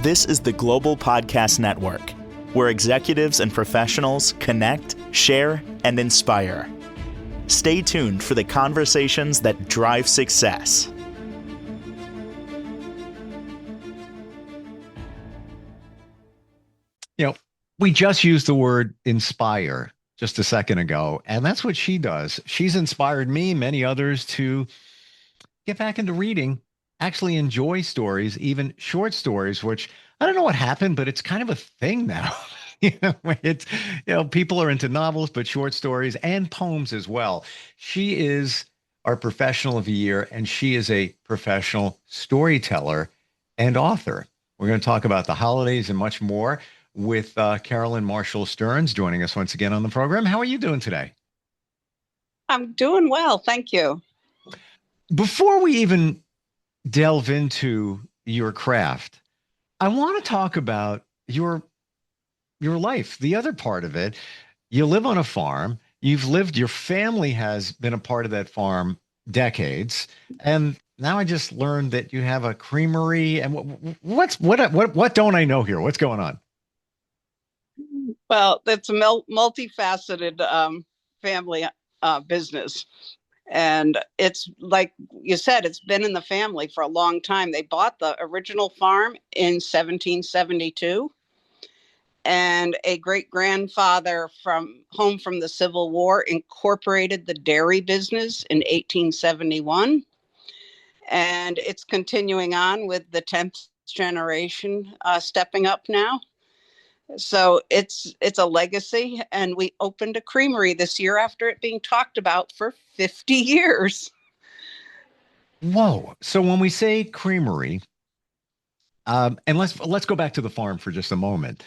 This is the Global Podcast Network, where executives and professionals connect, share, and inspire. Stay tuned for the conversations that drive success. We just used the word inspire just a second ago, and that's what she does. She's inspired me, many others, to get back into reading, actually enjoy stories, even short stories, which I don't know what happened, but it's kind of a thing now. It's, people are into novels, but short stories and poems as well. She is our professional of the year, and she is a professional storyteller and author. We're going to talk about the holidays and much more with Carolyn Marshall Stearns joining us once again on the program. How are you doing today? I'm doing well, thank you. Before we even delve into your craft, I want to talk about your life, the other part of it. You live on a farm. Your family has been a part of that farm decades. And now I just learned that you have a creamery. And what don't I know here? What's going on? Well, it's a multifaceted family business. And it's like you said, it's been in the family for a long time. They bought the original farm in 1772. And a great-grandfather home from the Civil War incorporated the dairy business in 1871. And it's continuing on with the 10th generation stepping up now. So it's a legacy, and we opened a creamery this year after it being talked about for 50 years. Whoa. So when we say creamery, and let's go back to the farm for just a moment.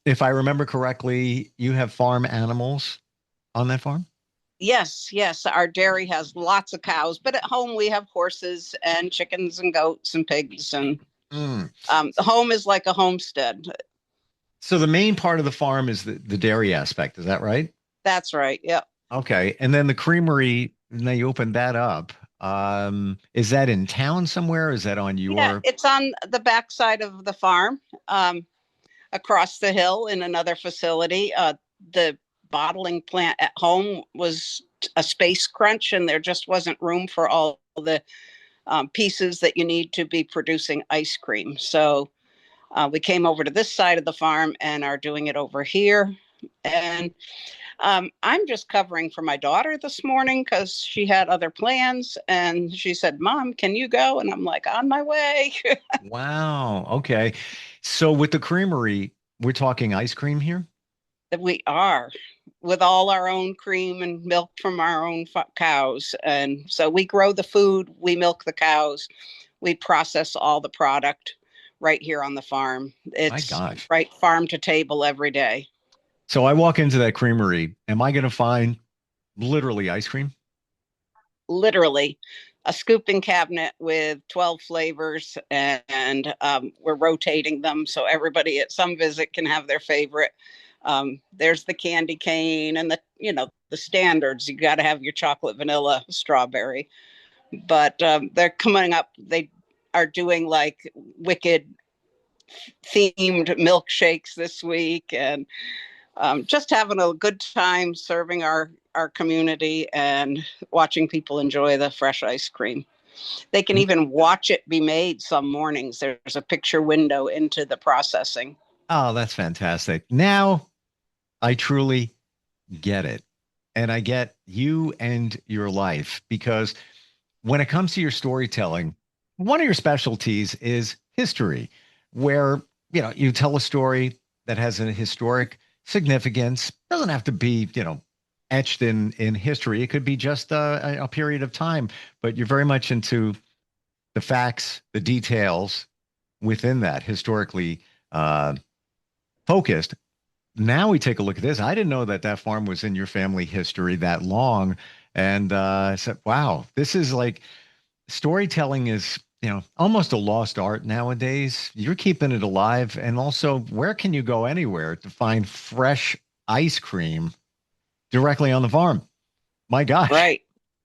If I remember correctly, you have farm animals on that farm? Yes. Our dairy has lots of cows, but at home we have horses and chickens and goats and pigs. And the home is like a homestead. So the main part of the farm is the dairy aspect. Is that right? That's right. Yeah. Okay. And then the creamery, now you opened that up. Is that in town somewhere? Is that on your? Yeah, it's on the backside of the farm, across the hill in another facility. The bottling plant at home was a space crunch, and there just wasn't room for all the pieces that you need to be producing ice cream. So we came over to this side of the farm and are doing it over here. And I'm just covering for my daughter this morning because she had other plans. And she said, "Mom, can you go?" And I'm like, on my way. Wow. Okay. So with the creamery, we're talking ice cream here? We are, with all our own cream and milk from our own cows. And so we grow the food, we milk the cows, we process all the product right here on the farm. It's right farm to table every day. So I walk into that creamery. Am I going to find literally ice cream? Literally a scooping cabinet with 12 flavors, and we're rotating them so everybody at some visit can have their favorite. There's the candy cane and the standards. You got to have your chocolate, vanilla, strawberry. But they're coming up. They are doing like wicked themed milkshakes this week, and just having a good time serving our community and watching people enjoy the fresh ice cream. They can even watch it be made some mornings. There's a picture window into the processing. Oh, that's fantastic. Now I truly get it. And I get you and your life, because when it comes to your storytelling, one of your specialties is history, where, you tell a story that has a historic significance. Doesn't have to be, etched in history. It could be just a period of time, but you're very much into the facts, the details within that, historically focused. Now we take a look at this. I didn't know that farm was in your family history that long. And I said, wow, this is like storytelling is, almost a lost art nowadays. You're keeping it alive. And also, where can you go anywhere to find fresh ice cream directly on the farm? My gosh. Right.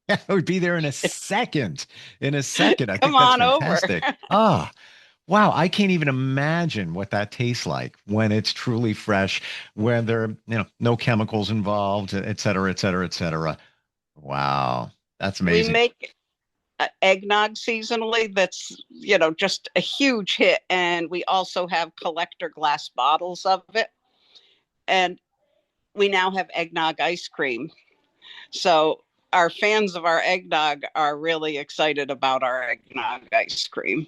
I would be there in a second. I Come think that's on fantastic. over. Wow, I can't even imagine what that tastes like when it's truly fresh, where there are, no chemicals involved, et cetera, et cetera, et cetera. Wow, that's We amazing. make eggnog seasonally that's, just a huge hit. And we also have collector glass bottles of it. And we now have eggnog ice cream. So our fans of our eggnog are really excited about our eggnog ice cream.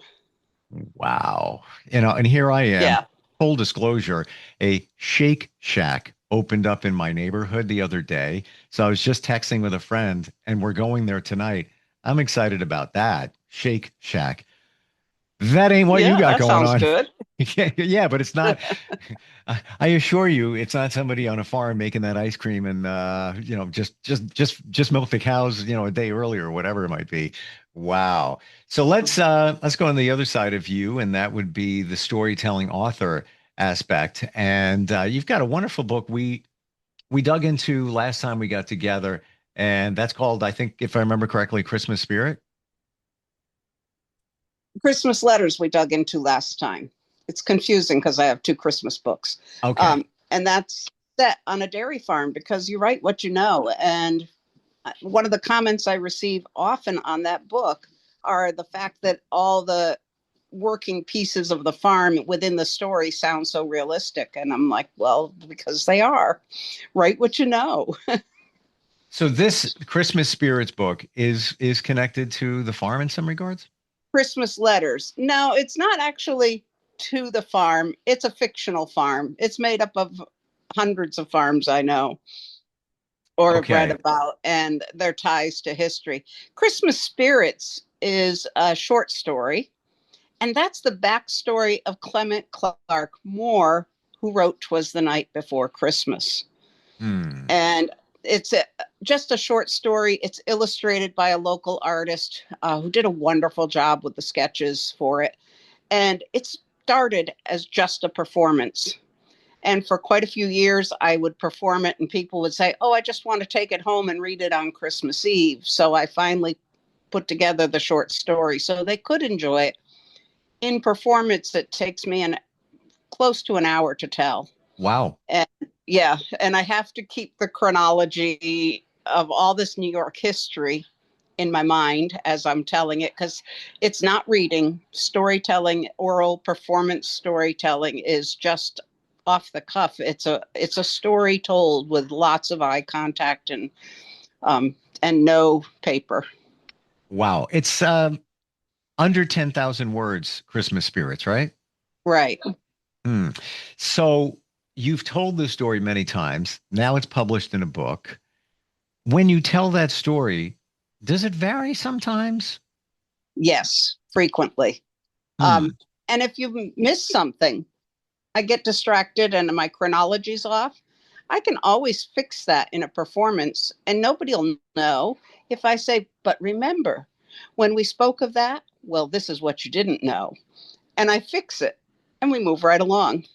Wow. And here I am, Yeah. full disclosure, a Shake Shack opened up in my neighborhood the other day. So I was just texting with a friend and we're going there tonight. I'm excited about that. Shake Shack. That ain't what you Yeah, got that going sounds on. good. Yeah, but it's not. I assure you, it's not somebody on a farm making that ice cream and just milk the cows, a day earlier or whatever it might be. Wow. So let's go on the other side of you, and that would be the storytelling author aspect. And you've got a wonderful book we dug into last time we got together, and that's called, I think, if I remember correctly, Christmas Spirit. Christmas letters we dug into last time. It's confusing because I have two Christmas books. Okay. And that's set on a dairy farm because you write what you know. And one of the comments I receive often on that book are the fact that all the working pieces of the farm within the story sound so realistic. And I'm like, well, because they are. Write what you know. So this Christmas Spirits book is connected to the farm in some regards? Christmas letters. No, it's not actually to the farm. It's a fictional farm. It's made up of hundreds of farms I know or have read Okay. about, and their ties to history. Christmas Spirits is a short story, and that's the backstory of Clement Clark Moore, who wrote "'Twas the Night Before Christmas." Hmm. And it's just a short story. It's illustrated by a local artist who did a wonderful job with the sketches for it. And it started as just a performance. And for quite a few years, I would perform it, and people would say, "Oh, I just want to take it home and read it on Christmas Eve." So I finally put together the short story so they could enjoy it. In performance, it takes me close to an hour to tell. Wow. And yeah, and I have to keep the chronology of all this New York history in my mind as I'm telling it, because it's not reading. Storytelling, oral performance storytelling is just off the cuff. It's a story told with lots of eye contact and no paper. Wow. It's under 10,000 words, Christmas Spirits, right? Right. Hmm. So you've told this story many times. Now it's published in a book. When you tell that story, does it vary sometimes? Yes, frequently. Hmm. And if you miss something, I get distracted and my chronology's off. I can always fix that in a performance and nobody will know if I say, "But remember, when we spoke of that, well, this is what you didn't know." And I fix it and we move right along.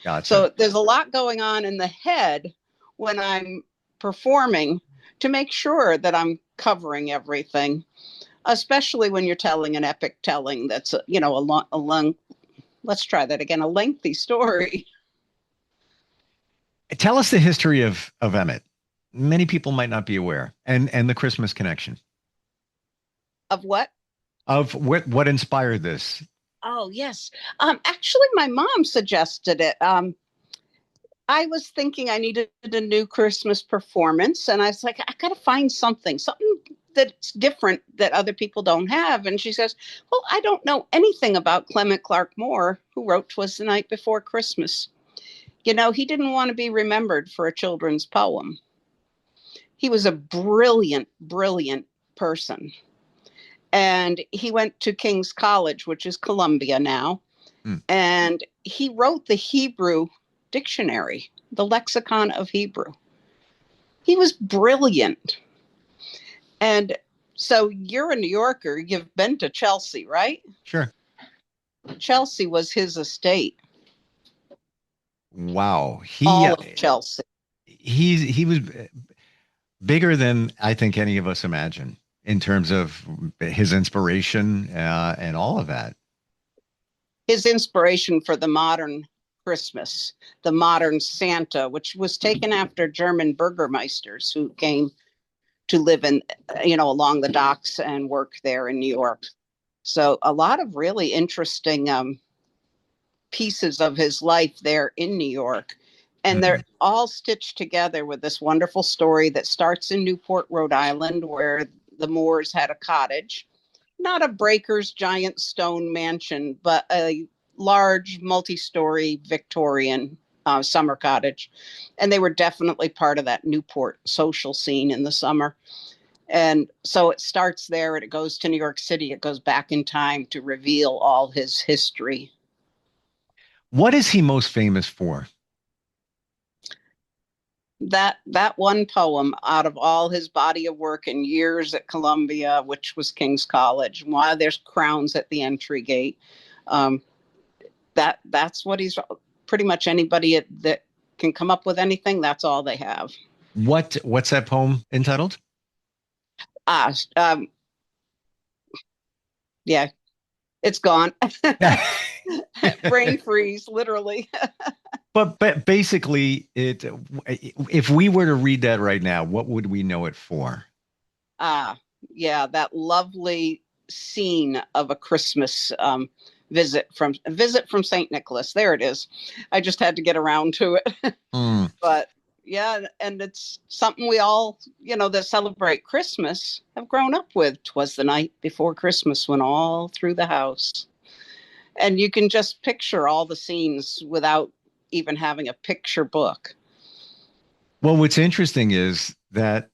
Gotcha. So there's a lot going on in the head when I'm performing to make sure that I'm covering everything, especially when you're telling an epic telling that's, a long, let's try that again, a lengthy story. Tell us the history of Emmett. Many people might not be aware, and the Christmas connection Of what? of what inspired this. Oh, yes. Actually, my mom suggested it. I was thinking I needed a new Christmas performance, and I was like, I got to find something that's different that other people don't have. And she says, "Well, I don't know anything about Clement Clark Moore, who wrote "'Twas the Night Before Christmas." He didn't want to be remembered for a children's poem. He was a brilliant, brilliant person. And he went to King's College, which is Columbia now. Hmm. And he wrote the Hebrew dictionary, the lexicon of Hebrew. He was brilliant. And so you're a New Yorker, you've been to Chelsea, right? Sure. Chelsea was his estate, Wow. all of Chelsea. He was bigger than I think any of us imagine in terms of his inspiration and all of that. his inspiration for the modern Christmas, the modern Santa, which was taken after German Burgermeisters who came to live in, along the docks and work there in New York. So a lot of really interesting pieces of his life there in New York. And they're all stitched together with this wonderful story that starts in Newport, Rhode Island, where the Moores had a cottage, not a breaker's giant stone mansion, but a large multi-story Victorian summer cottage. And they were definitely part of that Newport social scene in the summer. And so it starts there and it goes to New York City. It goes back in time to reveal all his history. What is he most famous for? That one poem out of all his body of work and years at Columbia, which was King's College, why there's crowns at the entry gate. That's what he's pretty much anybody that can come up with anything. That's all they have. What's that poem entitled? Yeah, it's gone. Brain freeze, literally. But basically, if we were to read that right now, what would we know it for? Yeah, that lovely scene of a Christmas visit from St. Nicholas. There it is. I just had to get around to it. But yeah, and it's something we all, that celebrate Christmas have grown up with. 'Twas the night before Christmas when all through the house. And you can just picture all the scenes without even having a picture book. Well, what's interesting is that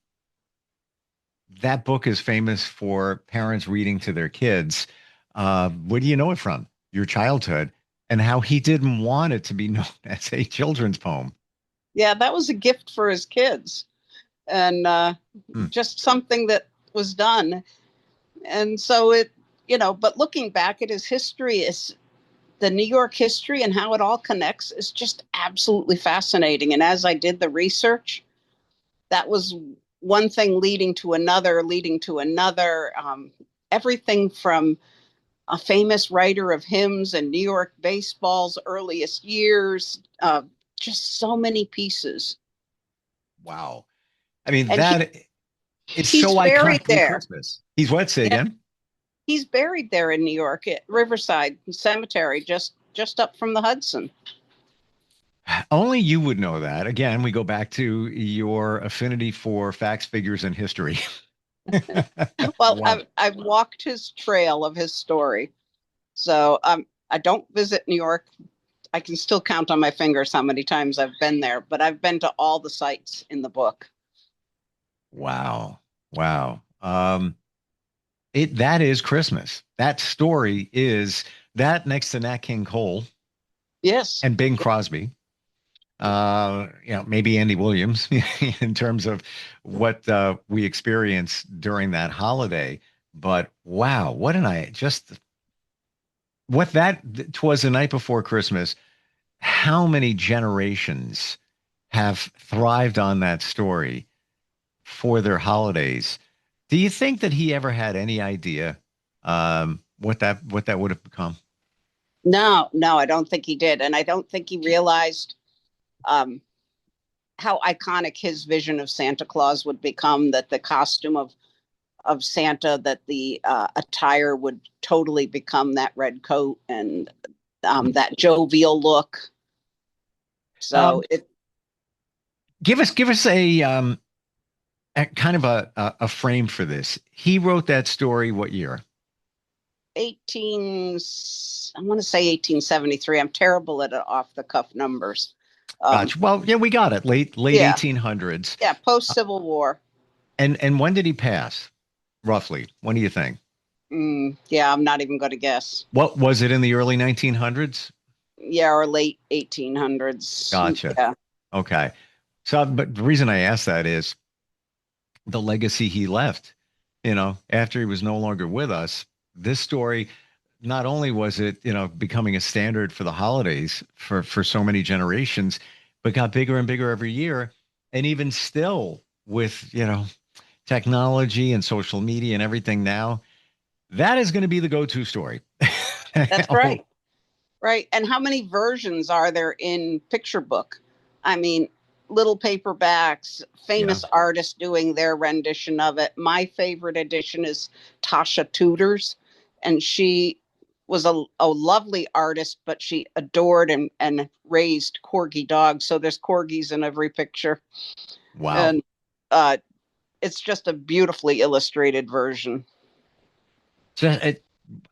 book is famous for parents reading to their kids. Where do you know it from? Your childhood, and how he didn't want it to be known as a children's poem. Yeah, that was a gift for his kids, and just something that was done. And so but looking back at his history, is the New York history and how it all connects is just absolutely fascinating. And as I did the research, that was one thing leading to another, everything from a famous writer of hymns and New York baseball's earliest years, just so many pieces. Wow. I mean, and it's so iconic there. Christmas. He's what? Say again? He's buried there in New York at Riverside Cemetery, just up from the Hudson. Only you would know that. Again, we go back to your affinity for facts, figures, and history. Well, Wow. I've walked his trail of his story. So I don't visit New York. I can still count on my fingers how many times I've been there, but I've been to all the sites in the book. Wow. That is Christmas. That story is that next to Nat King Cole. Yes. And Bing Crosby. Maybe Andy Williams in terms of what we experienced during that holiday. But wow, twas the night before Christmas. How many generations have thrived on that story for their holidays? Do you think that he ever had any idea what that would have become? No, I don't think he did. And I don't think he realized how iconic his vision of Santa Claus would become, that the costume of Santa, that the attire would totally become that red coat and that jovial look. So give us a kind of a frame for this. He wrote that story what year? I want to say 1873. I'm terrible at off the cuff numbers. Gotcha. Well, yeah, we got it. Late 1800s. Yeah, post Civil War. And when did he pass? Roughly. When do you think? Yeah, I'm not even going to guess. What was it, in the early 1900s? Yeah, or late 1800s. Gotcha. Yeah. Okay. So, but the reason I ask that is the legacy he left. After he was no longer with us, this story, not only was it, becoming a standard for the holidays for so many generations, but got bigger and bigger every year. And even still with, technology and social media and everything now, that is going to be the go-to story. That's right. Right. And how many versions are there in picture book? I mean, little paperbacks, Yeah. famous artists doing their rendition of it. My favorite edition is Tasha Tudor's, and she was a lovely artist, but she adored and raised corgi dogs. So there's corgis in every picture. Wow. And it's just a beautifully illustrated version. So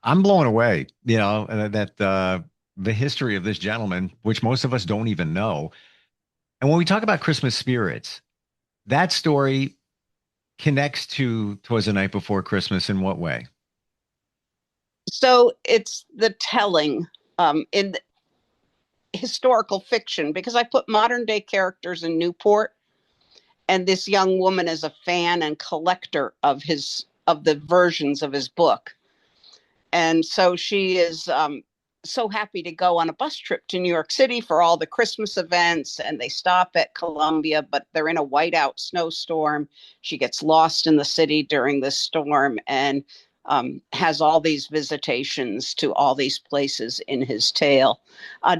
I'm blown away, that the history of this gentleman, which most of us don't even know. And when we talk about Christmas spirits, that story connects to "'Twas the Night Before Christmas" in what way? So it's the telling in historical fiction, because I put modern day characters in Newport, and this young woman is a fan and collector of the versions of his book. And so she is so happy to go on a bus trip to New York City for all the Christmas events. And they stop at Columbia, but they're in a whiteout snowstorm. She gets lost in the city during this storm and has all these visitations to all these places in his tale,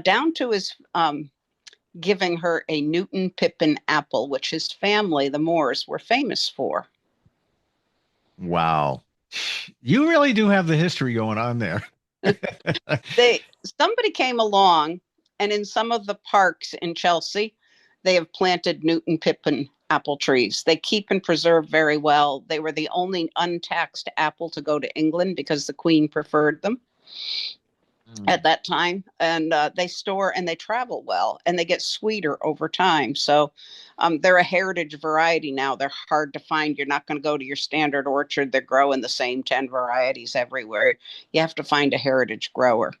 down to his giving her a Newton Pippin apple, which his family, the Moores, were famous for. Wow. You really do have the history going on there. They somebody came along, and in some of the parks in Chelsea, they have planted Newton Pippin apple trees. They keep and preserve very well. They were the only untaxed apple to go to England because the Queen preferred them at that time. And they store and they travel well, and they get sweeter over time. So they're a heritage variety now. They're hard to find. You're not going to go to your standard orchard. They're growing the same 10 varieties everywhere. You have to find a heritage grower.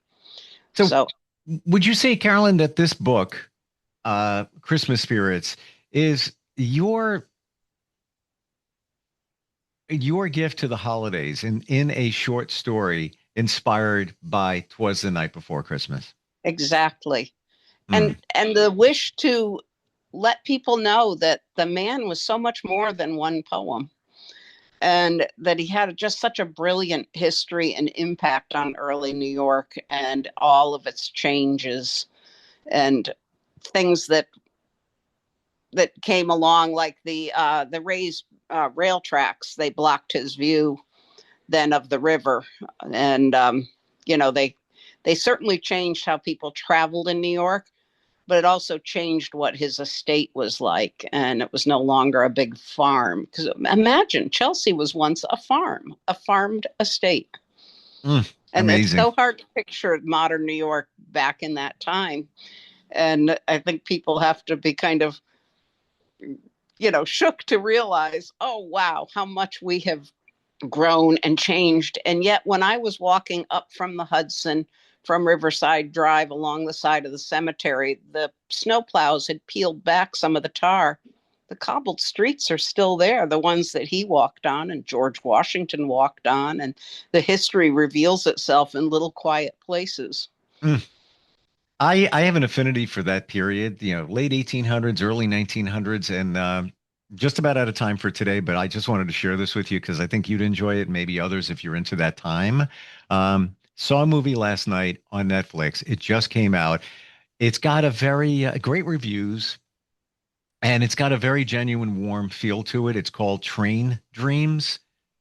So, So would you say, Carolyn, that this book, Christmas Spirits, is your gift to the holidays in a short story inspired by "'Twas the Night Before Christmas"? exactly. Mm. And the wish to let people know that the man was so much more than one poem, and that he had just such a brilliant history and impact on early New York and all of its changes and things that came along, like the raised rail tracks. They blocked his view then of the river, and they certainly changed how people traveled in New York, but it also changed what his estate was like. And it was no longer a big farm. Because imagine, Chelsea was once a farmed estate. Mm. And it's Amazing. so hard to picture modern New York back in that time. And I think people have to be kind of, shook to realize, oh, wow, how much we have grown and changed. And yet, when I was walking up from the Hudson from Riverside Drive along the side of the cemetery, the snowplows had peeled back some of the tar. The cobbled streets are still there, the ones that he walked on and George Washington walked on. And the history reveals itself in little quiet places. Mm. I have an affinity for that period, late 1800s, early 1900s, and just about out of time for today. But I just wanted to share this with you because I think you'd enjoy it, maybe others if you're into that time. Saw a movie last night on Netflix. It just came out. It's got a very great reviews, and it's got a very genuine, warm feel to it. It's called Train Dreams,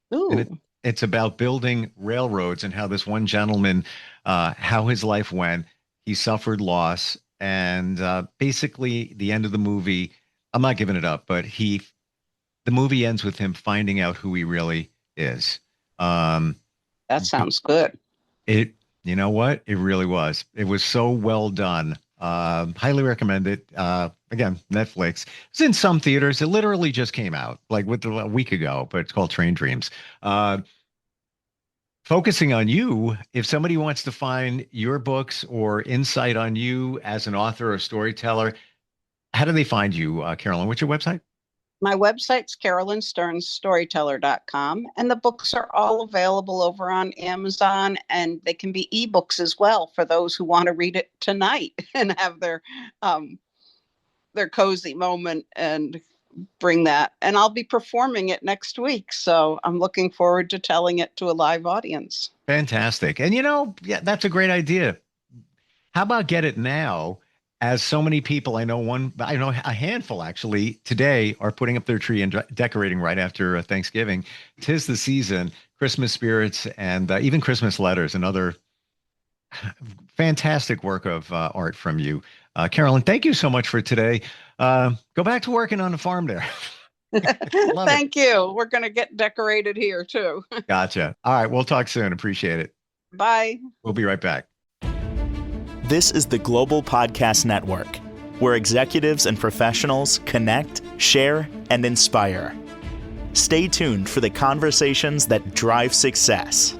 and Ooh, it's about building railroads and how this one gentleman, how his life went. He suffered loss, and basically, the end of the movie. I'm not giving it up, but the movie ends with him finding out who he really is. Um, that sounds good. it, you know what? It really was. It was so well done. Highly recommend it. Again, Netflix. It's in some theaters. It literally just came out like a week ago, but it's called Train Dreams. Focusing on you, if somebody wants to find your books or insight on you as an author or storyteller, how do they find you, Carolyn? What's your website? My website's carolynstearnsstoryteller.com, and the books are all available over on Amazon, and they can be ebooks as well for those who want to read it tonight and have their cozy moment and bring that. And I'll be performing it next week, so I'm looking forward to telling it to a live audience. Fantastic. And yeah, that's a great idea. How about get it now? As so many people, I know a handful actually today are putting up their tree and decorating right after Thanksgiving. 'Tis the season, Christmas spirits, and even Christmas letters, another fantastic work of art from you. Carolyn, thank you so much for today. Go back to working on the farm there. Love Thank you. We're going to get decorated here too. Gotcha. All right. We'll talk soon. Appreciate it. Bye. We'll be right back. This is the Global Podcast Network, where executives and professionals connect, share, and inspire. Stay tuned for the conversations that drive success.